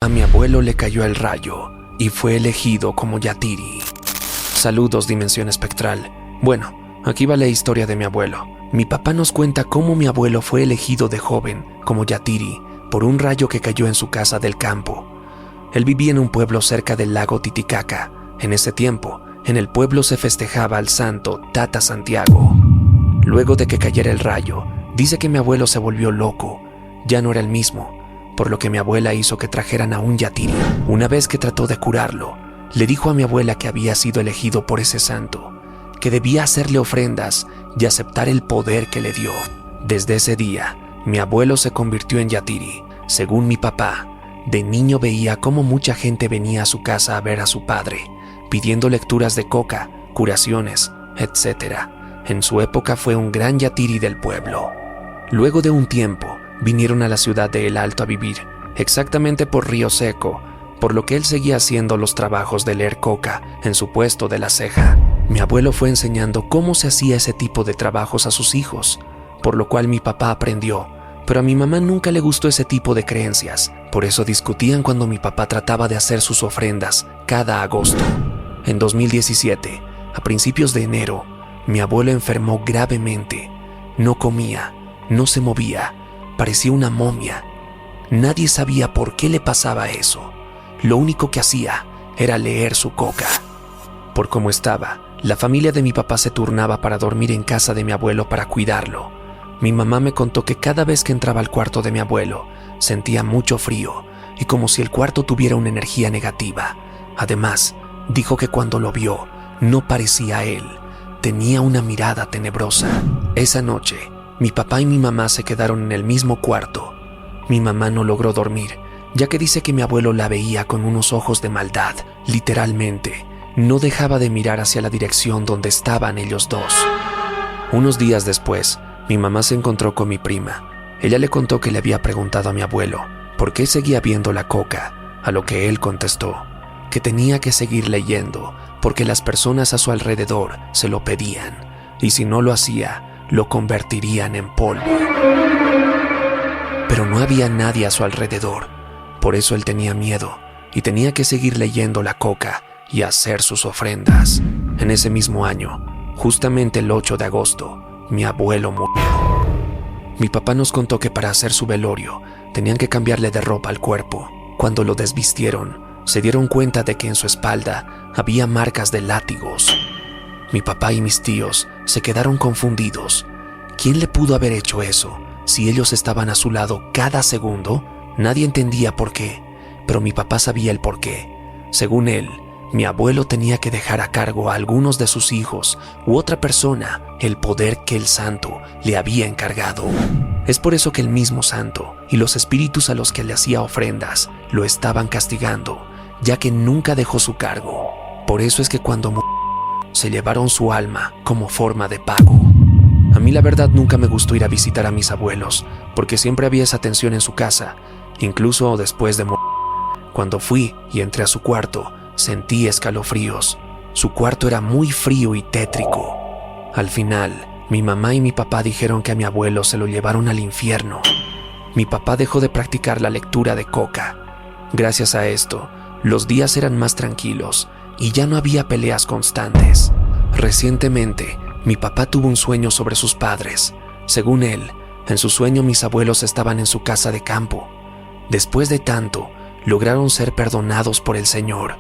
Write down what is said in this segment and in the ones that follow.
A mi abuelo le cayó el rayo y fue elegido como Yatiri. Saludos, Dimensión Espectral. Bueno, aquí va la historia de mi abuelo. Mi papá nos cuenta cómo mi abuelo fue elegido de joven como Yatiri por un rayo que cayó en su casa del campo. Él vivía en un pueblo cerca del lago Titicaca. En ese tiempo, en el pueblo se festejaba al santo Tata Santiago. Luego de que cayera el rayo, dice que mi abuelo se volvió loco. Ya no era el mismo, por lo que mi abuela hizo que trajeran a un Yatiri. Una vez que trató de curarlo, le dijo a mi abuela que había sido elegido por ese santo, que debía hacerle ofrendas y aceptar el poder que le dio. Desde ese día, mi abuelo se convirtió en Yatiri. Según mi papá, de niño veía cómo mucha gente venía a su casa a ver a su padre, pidiendo lecturas de coca, curaciones, etc. En su época fue un gran Yatiri del pueblo. Luego de un tiempo, vinieron a la ciudad de El Alto a vivir, exactamente por Río Seco, por lo que él seguía haciendo los trabajos de leer coca en su puesto de La Ceja. Mi abuelo fue enseñando cómo se hacía ese tipo de trabajos a sus hijos, por lo cual mi papá aprendió, pero a mi mamá nunca le gustó ese tipo de creencias, por eso discutían cuando mi papá trataba de hacer sus ofrendas cada agosto. En 2017, a principios de enero, mi abuelo enfermó gravemente. No comía, no se movía, parecía una momia. Nadie sabía por qué le pasaba eso. Lo único que hacía era leer su coca. Por cómo estaba, la familia de mi papá se turnaba para dormir en casa de mi abuelo para cuidarlo. Mi mamá me contó que cada vez que entraba al cuarto de mi abuelo, sentía mucho frío y como si el cuarto tuviera una energía negativa. Además, dijo que cuando lo vio, no parecía él. Tenía una mirada tenebrosa. Esa noche, mi papá y mi mamá se quedaron en el mismo cuarto. Mi mamá no logró dormir, ya que dice que mi abuelo la veía con unos ojos de maldad. Literalmente, no dejaba de mirar hacia la dirección donde estaban ellos dos. Unos días después, mi mamá se encontró con mi prima. Ella le contó que le había preguntado a mi abuelo por qué seguía viendo la coca, a lo que él contestó que tenía que seguir leyendo porque las personas a su alrededor se lo pedían y si no lo hacía, lo convertirían en polvo. Pero no había nadie a su alrededor, por eso él tenía miedo y tenía que seguir leyendo la coca y hacer sus ofrendas. En ese mismo año, justamente el 8 de agosto, mi abuelo murió. Mi papá nos contó que para hacer su velorio tenían que cambiarle de ropa al cuerpo. Cuando lo desvistieron, se dieron cuenta de que en su espalda había marcas de látigos. Mi papá y mis tíos se quedaron confundidos. ¿Quién le pudo haber hecho eso? Si ellos estaban a su lado cada segundo, nadie entendía por qué, pero mi papá sabía el por qué. Según él, mi abuelo tenía que dejar a cargo a algunos de sus hijos u otra persona el poder que el santo le había encargado. Es por eso que el mismo santo y los espíritus a los que le hacía ofrendas lo estaban castigando, ya que nunca dejó su cargo. Por eso es que cuando murió, se llevaron su alma como forma de pago. A mí la verdad nunca me gustó ir a visitar a mis abuelos, porque siempre había esa tensión en su casa, incluso después de morir. Cuando fui y entré a su cuarto, sentí escalofríos. Su cuarto era muy frío y tétrico. Al final, mi mamá y mi papá dijeron que a mi abuelo se lo llevaron al infierno. Mi papá dejó de practicar la lectura de coca. Gracias a esto, los días eran más tranquilos y ya no había peleas constantes. Recientemente, mi papá tuvo un sueño sobre sus padres. Según él, en su sueño mis abuelos estaban en su casa de campo. Después de tanto, lograron ser perdonados por el Señor.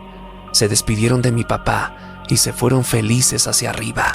Se despidieron de mi papá y se fueron felices hacia arriba.